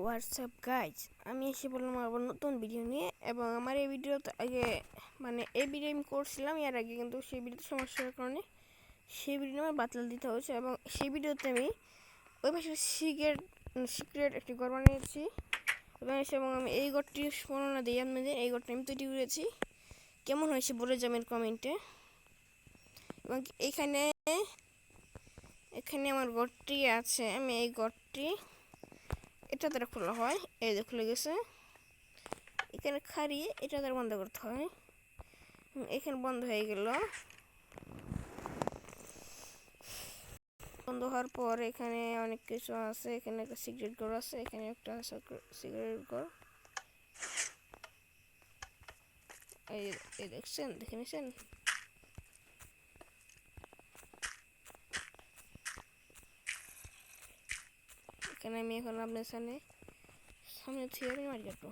WhatsApp guys, আমি এসে বললাম আবার নতুন ভিডিও নিয়ে। এবং আমার এই ভিডিওতে আগে এই ভিডিও আমি করছিলাম এর আগে, কিন্তু সেই ভিডিওতে সমস্যার কারণে সেই ভিডিও আমার বাতিল দিতে হয়েছে। এবং সেই ভিডিওতে আমি ওই পাশে সিক্রেট একটি ঘর বানিয়েছি এবং আমি এই ঘরটি বর্ণনা দিই আপনাদের। এই ঘরটি আমি তৈরি করেছি, কেমন হয়েছে বলে যাবেন কমেন্টে। এবং এখানে আমার ঘরটি আছে। আমি এই ঘরটি এটা দ্বারা খোলা হয়, এই যে খুলে গেছে। এখানে খাড়িয়ে এটা দ্বারা বন্ধ করতে হয়। এখানে বন্ধ হয়ে গেল। বন্ধ হওয়ার পর এখানে অনেক কিছু আছে। এখানে একটা সিক্রেট ঘর আছে, এখানে একটা সিক্রেট ঘর। এই দেখছেন, দেখে নিছেন। এখানে আমি এখন আপনার সামনে থিওরি মারি কাটবো।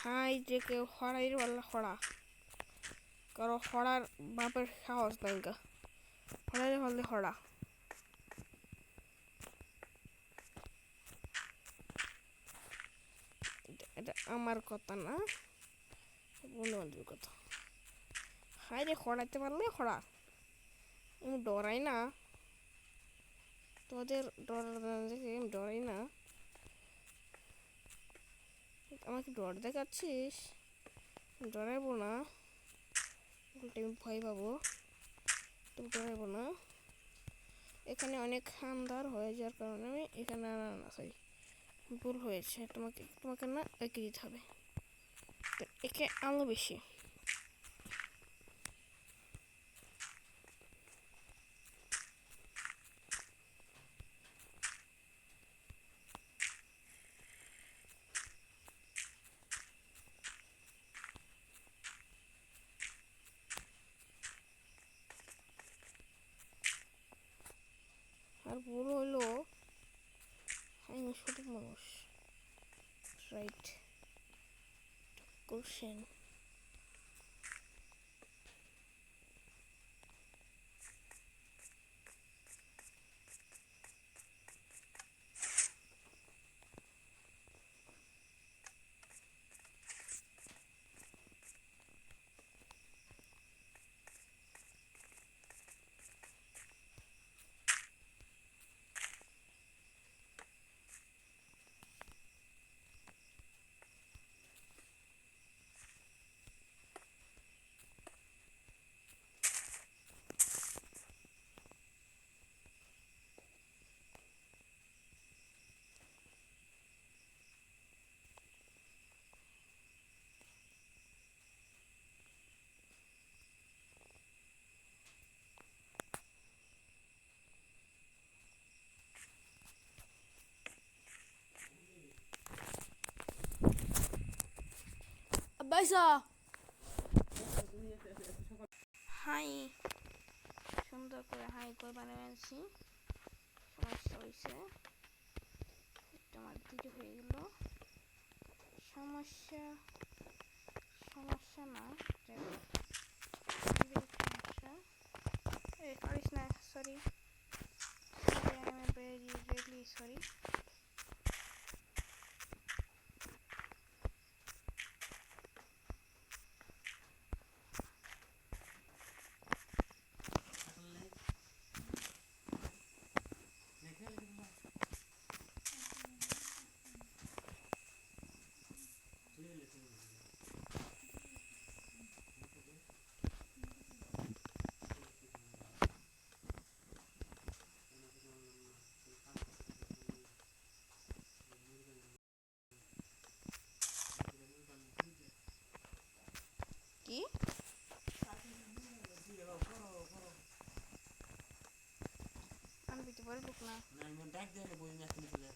হাই যে কেউ হড়াইর পাল্লা হড়া, কারো হড়ার বাপের সাহস নাই গা। হড়াইরে পাল্লে হড়া। এটা আমার কথা না, বন্ধু বান্ধবের কথা। হাই রে হড়াইতে পারলে হড়া। আমি ডরাই না, তোদের ডরাই না। আমাকে ডর দেখাচ্ছিস? ডরাইবো না, উল্টে আমি ভয় পাবো। তুমি ডরাইবো না। এখানে অনেক আন্ধার হয়ে যাওয়ার কারণে আমি এখানে না চাই, ভুল হয়েছে। তোমাকে না একে দিতে হবে, একে আলো বেশি। আর ভুল হলো, আমি ছোট মানুষ, রাইট কোশ্চেন। হাই, সুন্দর করে হাই করে বানিয়েছি। সমস্যা হয়েছে, একটু আমার দেরি হয়ে গেল। সমস্যা না, সমস্যা করিস না। Sorry, I am very really sorry. কি আমি তো বলবো না। ডাক দেয় না, বই না তুমি চলে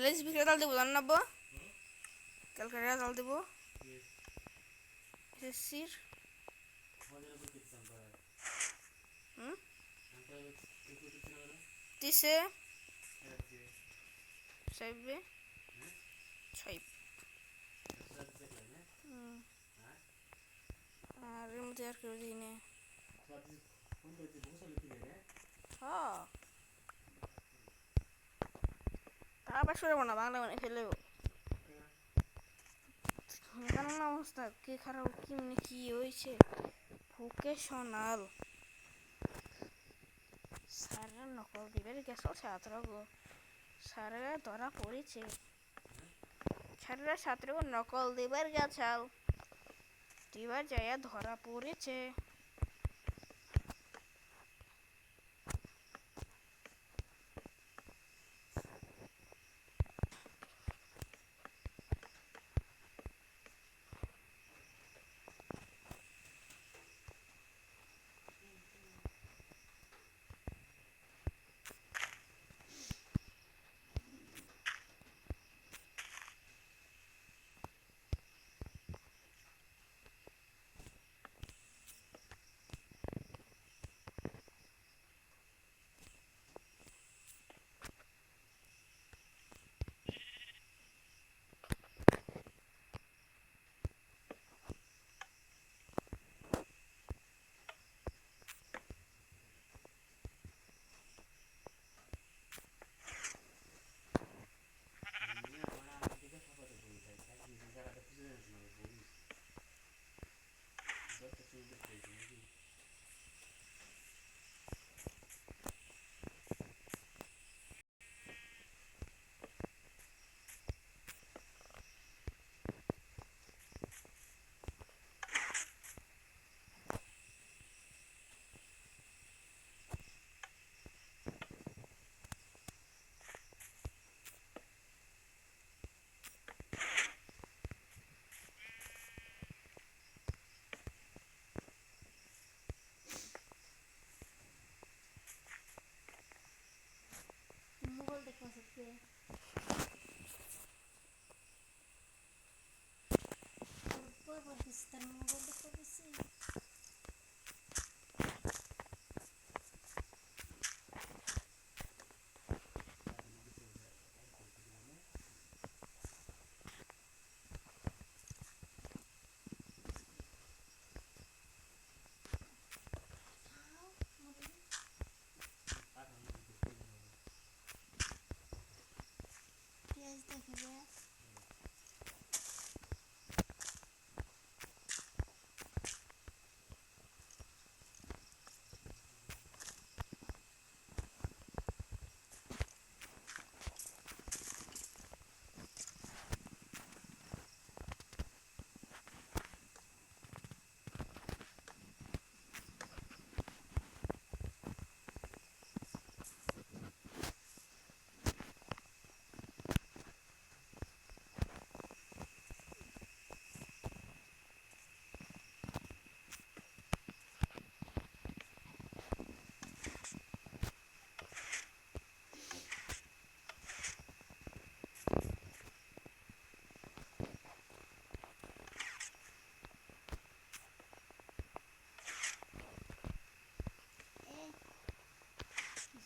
তাহলে স্পিকারে তাল দেবো জান নাবো ক্যালকাটা তাল দেবো এসএসসির তিসে সাইবে সাইব আর এর মধ্যে আর কেউ দিই না হ্যাঁ আবার সরবো না বাংলা মানে ফেলেও কেমন অবস্থা কে খারাপ কি মানে কি হয়েছে ভোকেশনাল স্যারেরা নকল দিবার গেছ ছাত্রগো স্যারেরা ধরা পড়েছে স্যারেরা ছাত্রগো নকল দিবার গেছাল দিবার যাইয়া ধরা পড়েছে মোবাইল দেখবা সত্যি পাকিস্তান মোবাইল দেখবা বেশি পেঁয়াজ দেখবে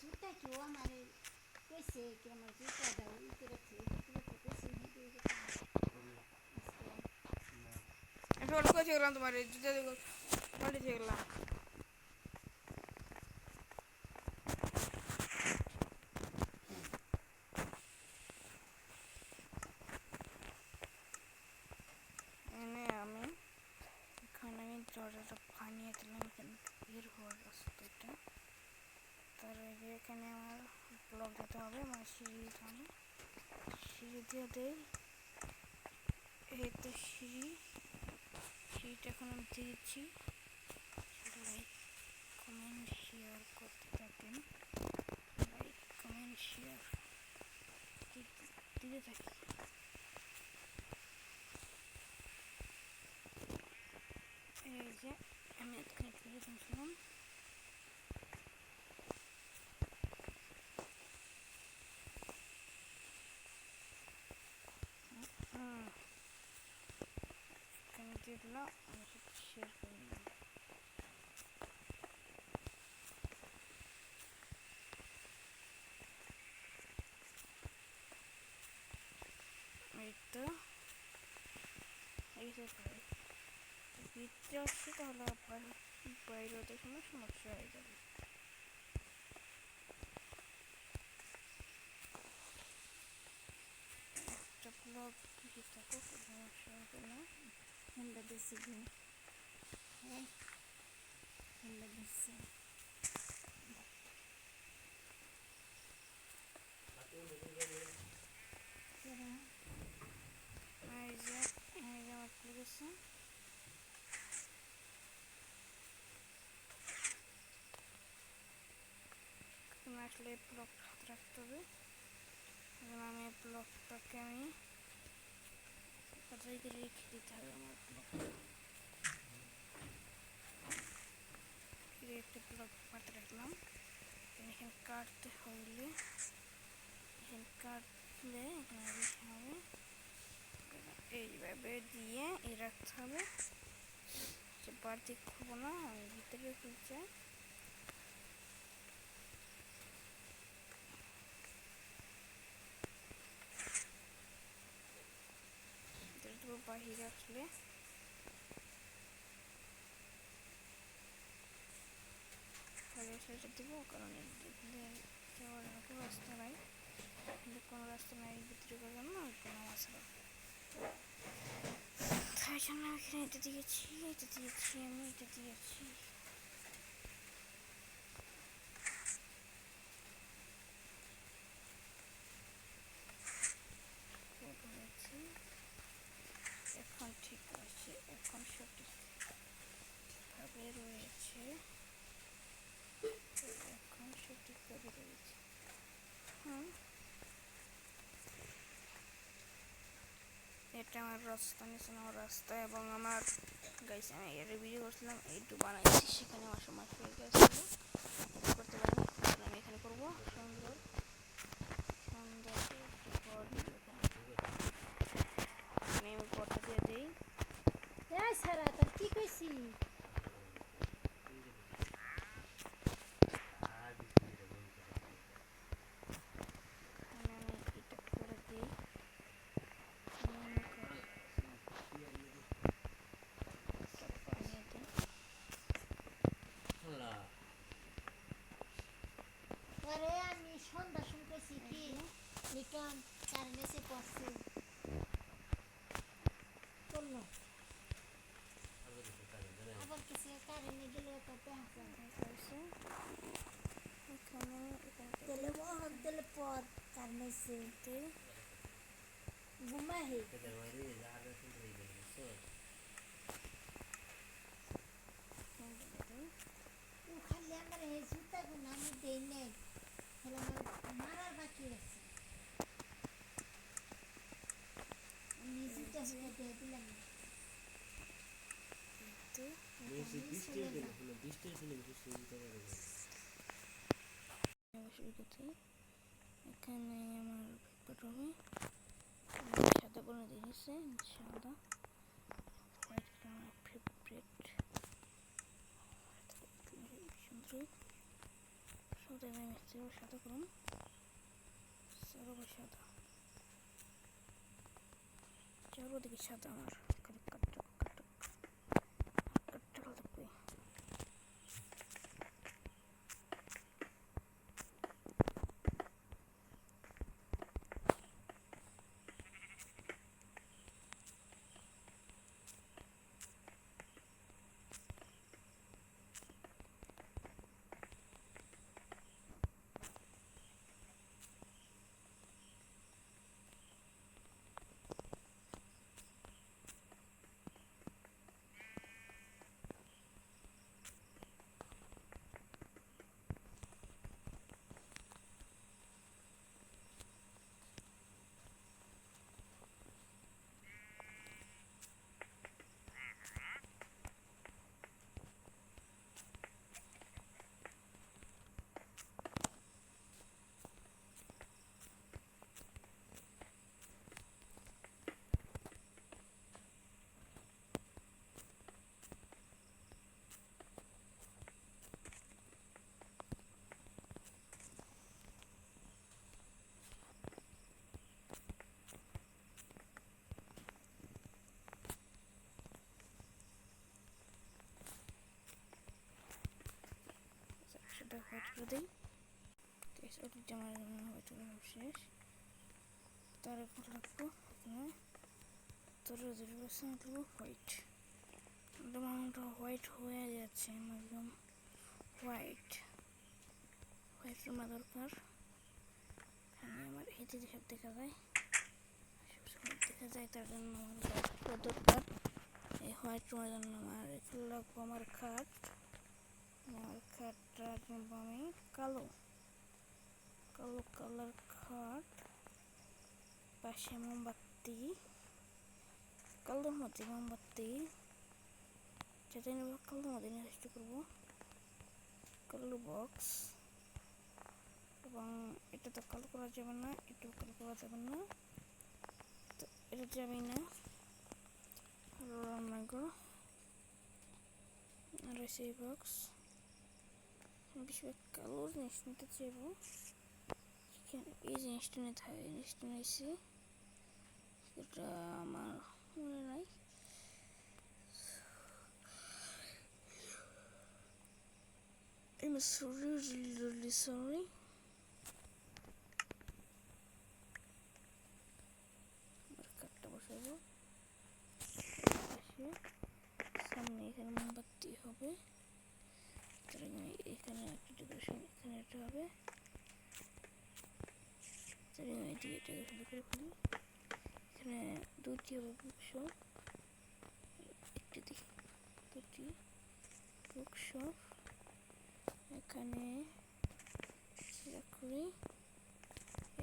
জুতা কি ও আমার কইছে কি আমার জুতা দাও ই করে কইছে এখন কইছে গেলাম তোমার জুতা দেখো পাল্টে গেলাম এনে আমি এখানে আমি দরজাটা বানিয়ে দিলাম এখানে বের হওয়ার রাস্তাটা তার আগে এখানে আমার ব্লক দিতে হবে মানে সিঁড়ি দিয়ে দেই এই তো সিঁড়িটা এখন আমি দিয়েছি লাইক কমেন্ট শেয়ার করতে থাকেন লাইক কমেন্ট শেয়ার দিতে থাকি এই যে আমি এখানে ফিরে শুনছিলাম ভিডিওগুলো আমার সাথে শেয়ার করে নিন। এই তো এই যে ভিতরে আসছে, তাহলে আবার বাইরে ওদের সময় সমস্যা হয়ে যাবে। একটা ব্লগ বেশি থাকুক, সমস্যা হবে না। ঠান্ডা দিচ্ছে গো, হ্যাঁ ঠান্ডা দিচ্ছে। এই যে আমার খুলে গেছে। আসলে ব্লগটা হাতে রাখতে হবে, আমি ব্লগটাকে আমি রেখে দিতে হবে। আমার একটা ব্লগ হাতে রাখলাম। এখানে কাটতে হইলে এখানে কাটলে এখানে লিখতে হবে, এইভাবে দিয়ে রাখতে হবে। যে বাড়তি খুলবো না, আমি ভিতরে খুলতে বাহিরে আসলে দেবো, কারণ যাওয়ার কোনো রাস্তা নাই, কোনো রাস্তা নাই ভিতরে করবেন না কোনো মাছরা, তাই জন্য এখানে এটা দিয়েছি, আমি এটা দিয়েছি। এখন ঠিক আছে, এখন সঠিকভাবে রয়েছে, এখন সঠিকভাবে রয়েছে। এটা আমার রাস্তা, নিচে আমার রাস্তা, এবং আমার গাইছে আমি এর ভিডিও করছিলাম, এইটু বানাইছি, সেখানে আমার সময় হয়ে গেছে, করতে পারি। আমি এখানে করবো সুন্দর সুন্দর আমি পটটা দিয়ে দিই। সারা তোর কি কইছি? আমি এটা করে দিই, আরে আমি সন্ধ্যা শুনতেছি কি লিটন তার মেসে পড়ছে করলো আবার কিছু কারেন্টে গেলে কত হাসা এখানে তেলে মোহন তেলে পর তার মেসে ঘুমাহি ও খালি আমার এই জুতা গুলো আমি দেই নাই, তাহলে আমার মারার বাকি আছে। আমি জুতা সেটা দিয়ে দিলাম না। এখানে আমার পেপার হবে সাদা করে দিয়েছে, সাদা হোয়াইট কালার ফেভারিট, সুন্দর সাদা মিক্সচার সাদা করুন, সাদা চারোদিকে সাদা আমার কাটটা লাগবে। এটা হোয়াইট করে দিই। ওটা আমার হোয়াইট করে শেষ। তার উপর লাগবো এখানে 0% লাগবো হোয়াইট। একদম হোয়াইট হয়ে যাচ্ছে, একদম হোয়াইট আমার দরকার। এখানে আমার হেঁটে সব দেখা যায়, সব দেখা যায়, তার জন্য আমার হোয়াইট দরকার। এই হোয়াইট রুমের জন্য আমার লাগবো আমার খাট। আমার খাটটা কিনবো আমি কালো কালো কালার খাট। পাশে মোমবাতি, কালোর মধ্যে মোমবাতি যেটা নেব কালোর মধ্যে নিয়ে চেষ্টা করবো। কালো বক্স, এবং এটা তো কালো করা যাবে না, এটাও কালো করা যাবে না, তো এটা যাবেই না। রান্নাঘর আর সেই বক্স, বেশিরভাগ কালোর জিনিস নিতে চাইবো। এই জিনিসটা নিতে হয়, এই জিনিসটা নিয়েছি, এটা আমার মনে নাই। I'm really sorry. আমার কাঠটা বসাবো সামনে, এখানে মোমবাতি হবে, এখানে একটা ডেকোরেশন, এখানে একটা হবে, দিয়ে ডেকোরেশন করে ফেলি। এখানে দুটি হবে বুকশপ, একটি দিকে দুটি বুকশপ, এখানে করি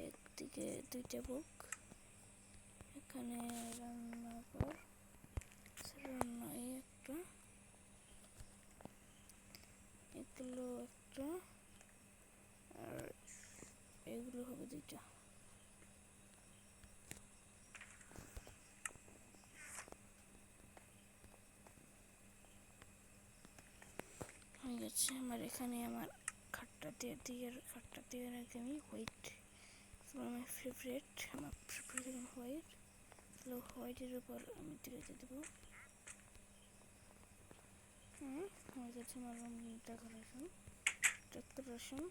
একদিকে দুইটা বুক, এখানে রান্নাঘর, রান্না একটা, এগুলো একটা, আর এগুলো হবে দুইটা। হয়ে গেছে আমার। এখানে আমার খাটটা দিয়ে রাখি আমি হোয়াইট, আমার ফেভারিট, আমার ফেভারিট হোয়াইট। তাহলে হোয়াইটের উপর আমি দিয়ে দেবো। হয়ে গেছে আমার ডেকোরেশন।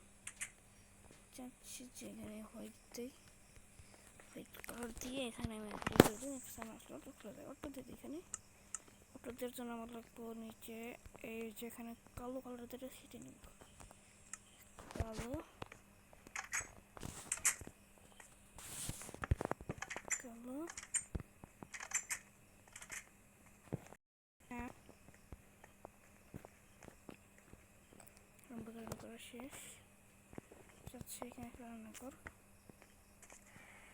চাচ্ছি যে এখানে হোয়াইট দিই, হোয়াইট কালার দিয়ে এখানে আমি অটো দিয়ে দিই। এখানে অটো দেওয়ার জন্য আমার লাগবো নিচে এই যেখানে কালো কালার দিয়ে সেটা নিব, কালো কালো রান্না করা শেষ। যাচ্ছে এখানে রান্নাঘর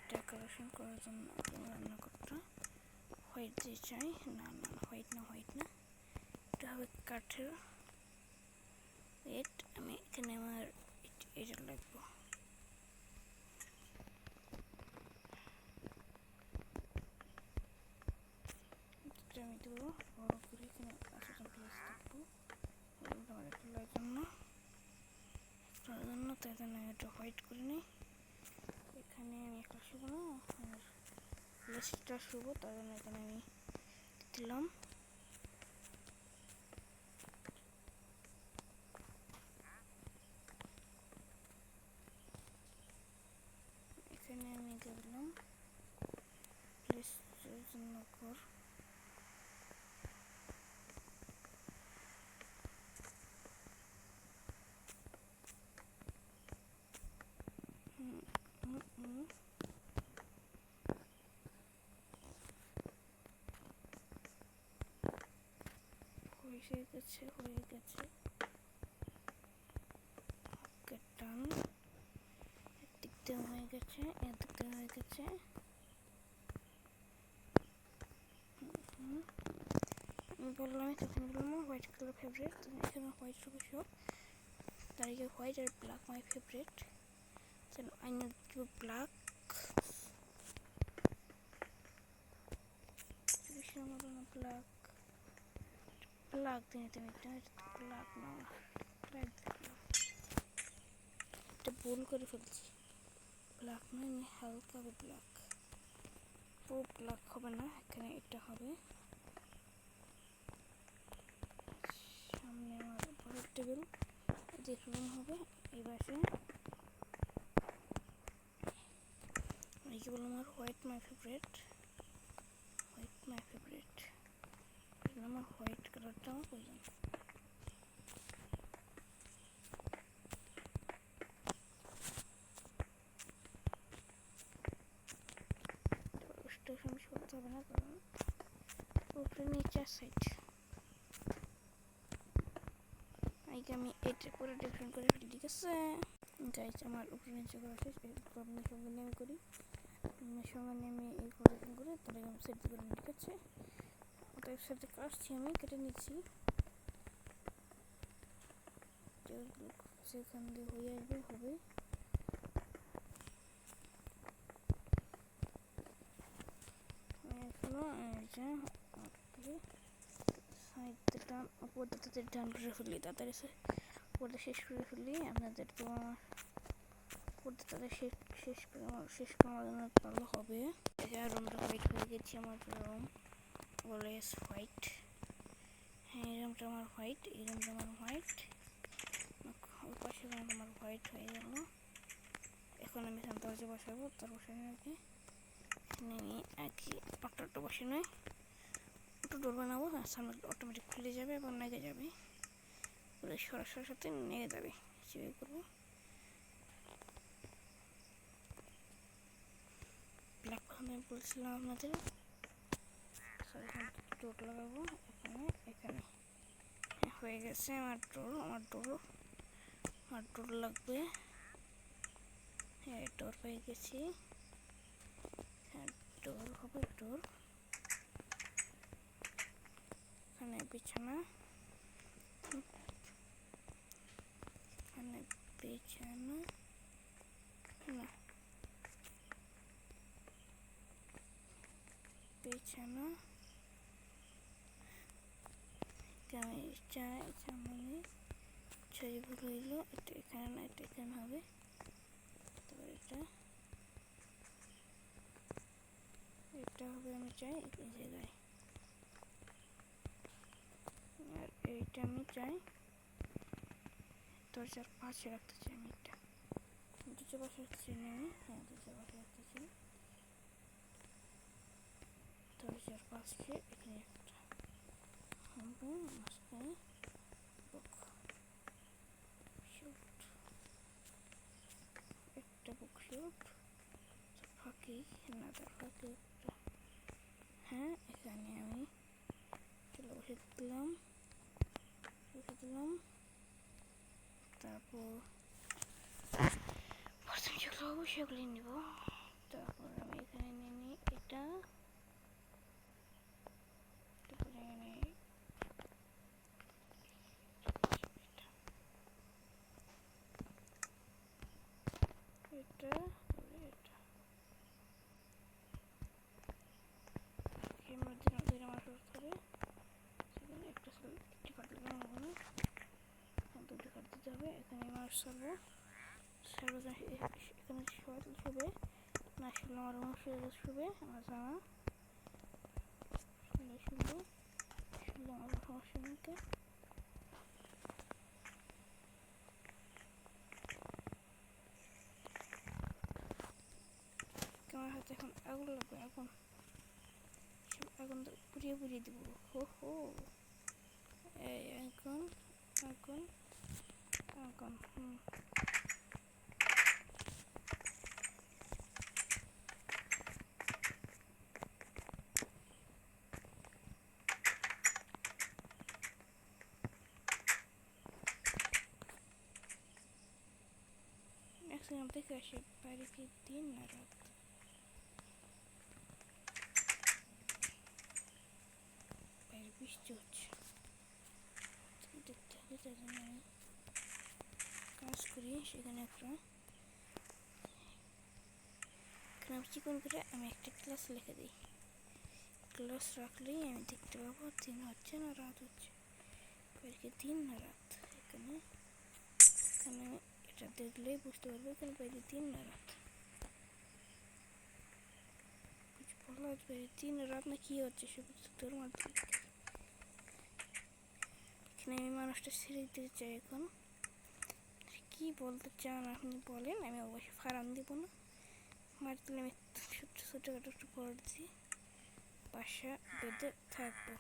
ডেকোরেশন করার জন্য রান্নাঘরটা হোয়াইট দিয়ে চাই। না না হোয়াইট না, এটা হবে কাঠের। আমি এখানে আমার এটা লাগবো, আমি দেবো বড় করে। এখানে জন্য তাই জন্য আমি এটা হোয়াইট করে নিই। এখানে আমি একটা শুবো না, আমার লেসটা শুবো, তার জন্য এখানে আমি দিলাম। এখানে আমি দিলাম লেসের জন্য ঘর। হয়ে গেছে টান, একদিক দিয়ে হয়ে গেছে, একদিক দিয়ে হয়ে গেছে। আমি বললাম তখন বললাম হোয়াইট কালার ফেভারিট, এখানে হোয়াইট হবে সব, তার আগে হোয়াইট আর ব্ল্যাক মাই ফেভারিট। চলো I need to black, black black দিয়ে তুমি ব্ল্যাক না, এটা ভুল করে ফেলছি। ব্ল্যাক নয়, হালকা ব্ল্যাক, পুরো ব্ল্যাক হবে না, এখানে এটা হবে। সামনে আমার বড় টেবিল, এক রুম হবে এই পাশে। এই কি বললাম, আমার হোয়াইট মাই ফেভারিট, আমার হোয়াইট কালারটা আমার প্রয়োজন। বেশি করতে হবে না, কারণ উপরে নিচের সাইড আগে আমি এটা পুরো ডিফারেন্ট করে ফেলি, ঠিক আছে গাইস। আমার উপরে নিচে করা শেষ, আপনার সঙ্গে নেমে করি, আপনার সঙ্গে নেমে এই করেন করে তাহলে আমি সেট করে নিই, ঠিক আছে। ওটার সাথে কাটছি, আমি কেটে নিচ্ছি, সেখান দিয়ে হয়ে আসবে হবে। সাইডটা টান, উপরটাতে টান করে ফেলি, তাড়াতাড়ি উপরটা শেষ করে ফেলি। আপনাদের তো আমার উপরটা তাদের শেষ করে আমার জন্য ভালো হবে। রুমটা হোয়াইট হয়ে গেছে, আমার রুম অলওয়েজ হোয়াইট। হ্যাঁ, এই রুমটা আমার হোয়াইট, এই রুমটা আমার হোয়াইট, ওই পাশে রুমটা আমার হোয়াইট হয়ে গেল। এখন আমি এখানে দরজা বসাবো, তার বসানো আগে এখানে আমি একই অটো বসে নয় অটো ডোর বানাবো, সামনে অটোমেটিক খুলে যাবে এবং নেগে যাবে, সরাসরি সাথে নেগে যাবে, সেভাবে করবো। ব্ল্যাক আমি বলছিলাম আপনাদের, ডোর লাগাবো এখানে হয়ে গেছে আমার ডোর লাগবে। হ্যাঁ, ডোর পেয়ে গেছি, হ্যাঁ ডোর হবে, ডোর এখানে বিছানা, এখানে বিছানা না বিছানা সামনে ছবিগুলো হইলো, এটা এখানে না, এটা এখানে হবে, তারপর এটা হবে, আমি চাই এই জায়গায়, আর এইটা আমি চাই দরজার পাশে রাখতে চাই, আমি এটা দরজার পাশে রাখতে চাই না, আমি হ্যাঁ দরজার পাশে রাখতে চাই, দরজার পাশে এখানে একটা হবে, মাঝখানে একটা বুকশুট ফাঁকি না, তার ফাঁকি একটা, হ্যাঁ এখানে আমি চলে বসে দিলাম, তারপর প্রথমে যেগুলো হবে সেগুলি নিব, তারপর আমি এখানে নিয়ে নিই এটা, তারপরে এখানে এটা এর মধ্যে ধরে আমার করে সেখানে একটি কাট দিলাম, দুটো কাট দিতে হবে। এখানে আমার এখানে শুবে না, শুলে আমার শুবে আমার জামা শুলে আমার সমস্যা নেই। আমার হাতে এখন আগুন লাগবে, আগুন পুড়িয়ে দিব, হো এই আগুন এখন থেকে আসে বাইরে কি দিন না রাত, বাইরে বৃষ্টি হচ্ছে, দেখতে হবে, তার জন্য আমি কাজ করি। সেখানে এখানে চিকন করে আমি একটা ক্লাস লিখে দিই, ক্লাস রাখলেই আমি দেখতে পাবো দিন হচ্ছে না রাত হচ্ছে, বাইরে দিন না রাত। এখানে এটা দেখলেই বুঝতে পারবো এখানে বাইরে দিন না রাত, বলা বাইরে দিন রাত না কি হচ্ছে সে তোর মাধ্যমে। এখানে আমি মানুষটা ছেড়ে দিতে চাই, এখন কি বলতে চান আপনি বলেন, আমি অবশ্যই ফার্ম দিব না। মারতে আমি ছোটোখাটো একটু ঘর দিয়ে বাসা বেঁধে থাকবো।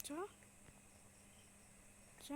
চ চ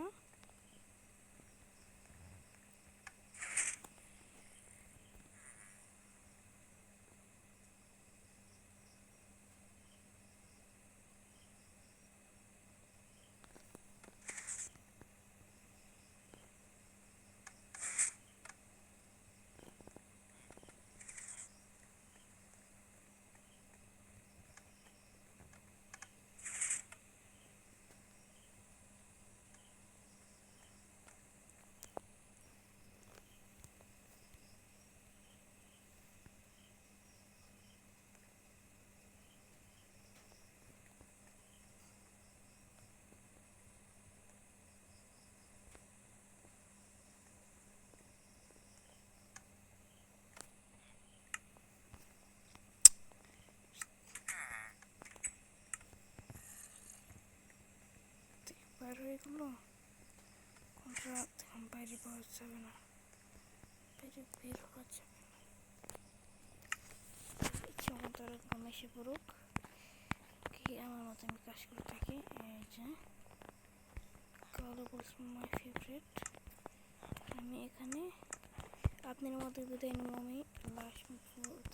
বার হয়ে গেলো। কোনটা এখন বাইরে পাওয়া যাবে না, বাইরে বের হওয়া যাবে না। ইচ্ছে মতো তারা ঘুম এসে পড়ুক, কি আমার মতো আমি কাজ করে থাকি। এই যে কালো বলছি মাই ফেভারিট। আমি এখানে আপনার মতো বিদায় নেব, আমি লাস্ট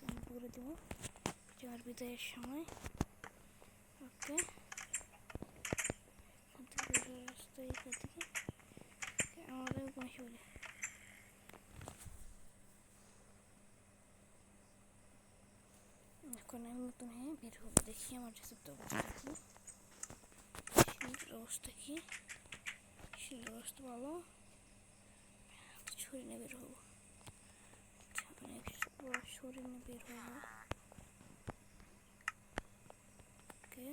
আমি বলে দেবো যে আমার বিদায়ের সময়। ওকে, রাস্তা এখান থেকে আমাদের বসে বলে এখন আমি নতুন হয়ে বের হবো। দেখি আমার রেসিপির অবস্থা কি। শিলের অবস্থা ভালো, ছড়ি নিয়ে বের হবো। অনেক বড় ছড়ি নিয়ে বের হবো। ওকে,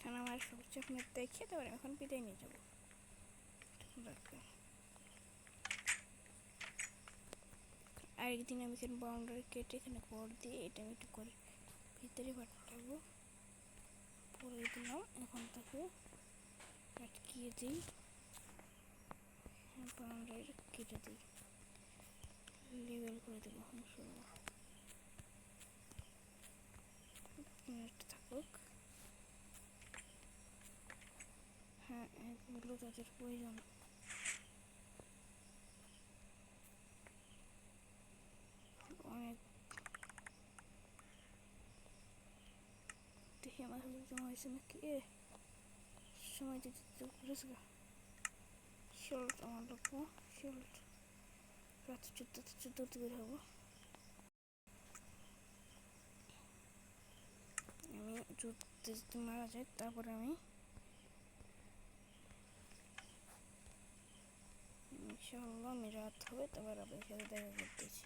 এখন আমার সবজি আপনার দেখে তারপরে এখন বিদায় নিয়ে যাবো। আরেকদিন আমি এখানে বাউন্ডারি কেটে এখানে ঘর দিয়ে এটা আমি একটু করে ভিতরে পাঠাবো। পরে দিলাম, এখন তাকে আটকিয়ে দিই, বাউন্ডারি কেটে দিই, লেবেল করে দেবো। থাকুক, হ্যাঁ এগুলো তাদের প্রয়োজন। অনেক দেখি আমার জমা হয়েছে নাকি। সময় দিতে তো করেছে শর্ট আমার লাগবো। শর্ট রাত 14তে বের হবো। আমি যদি মারা যায় তারপরে আমি ইনশাআল্লাহ আমি রাত হবে তারপর আপনার সাথে দেখা করতেছি।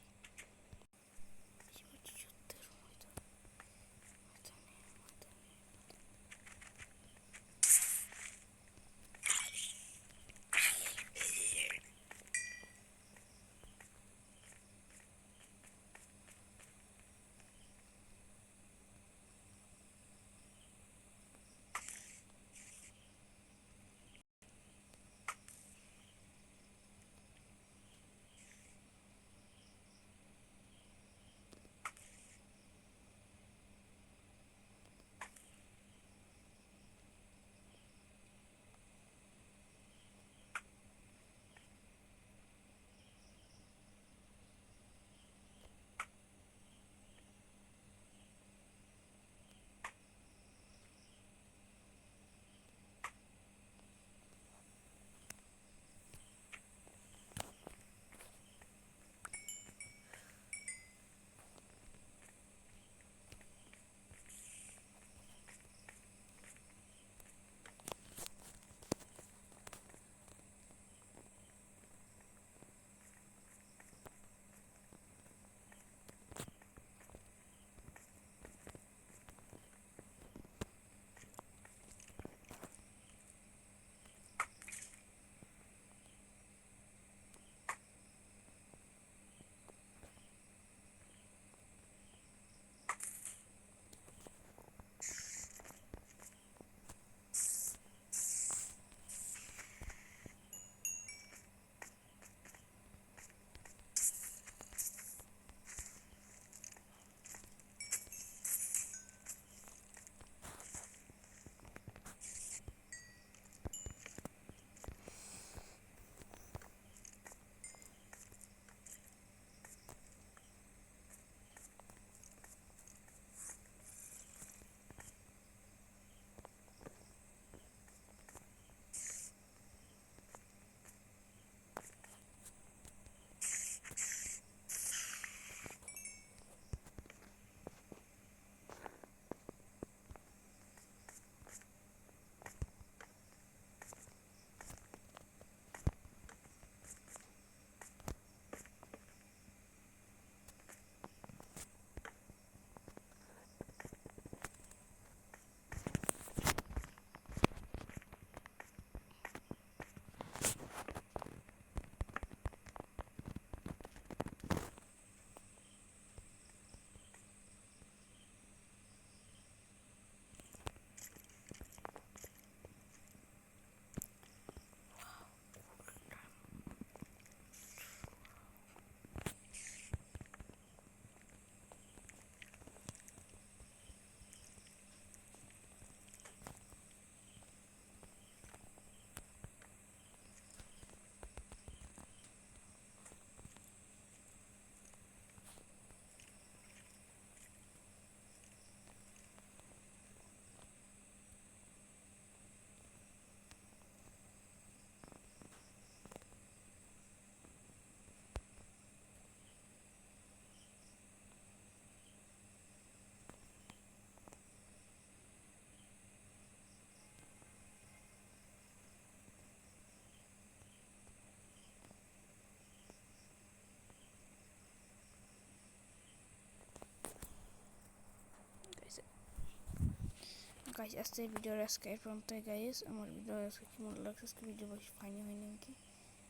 গাইস আজকে ভিডিওর আজকে এর পর্যন্ত গাইস আমার ভিডিও আজকে কেমন লাগছে আজকে ভিডিও বেশি ফানি হয়নি নাকি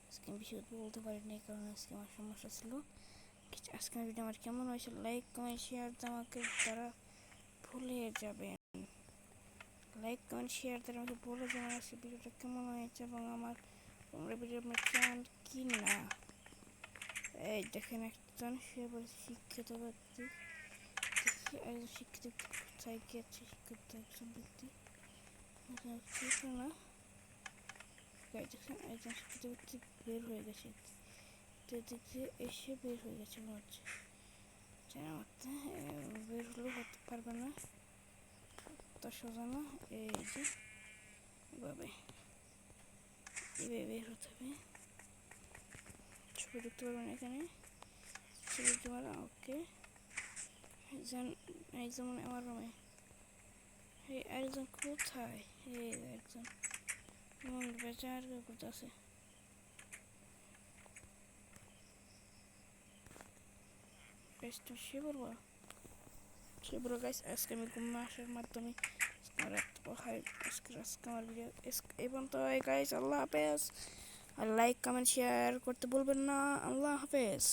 আজকে বেশি বলতে পারিনি কারণ আজকে আমার সমস্যা ছিল আজকে ভিডিও আমার কেমন হয়েছে লাইক কমেন্ট শেয়ার আমাকে তারা ভুলে যাবেন লাইক কমেন্ট শেয়ার তারা আমাকে বলে যাবেন আজকে ভিডিওটা কেমন হয়েছে এবং আমার তোমরা ভিডিও আপনার চ্যানেল কি না এই দেখেন একজন সে বলেছে শিক্ষিত ব্যক্তি দেখি একজন শিক্ষিত ব্যক্তি কোথায় গিয়েছে শিক্ষিত একজন ব্যক্তি না দেখেন একজন শিক্ষিত ব্যক্তি বের হয়ে গেছে দেখতে এসে বের হয়ে গেছে মনে হচ্ছে বের হলেও হতে পারবে না তা সোজা না এই যে এভাবে বের হতে হবে ছবি দেখতে পারবেন এখানে ছবি দেখতে পারবেন ওকে এই যেমন আমার রুমে এই একজন কোথায় এই একজন বেচার করতেছে বেশটা সে বলবো গাইস আজকে আমি ঘুম আসার মাধ্যমে আজকে আমার ভিডিও এবং তো গাইস আল্লাহ হাফেজ আর লাইক কমেন্ট শেয়ার করতে বলবেন না আল্লাহ হাফেজ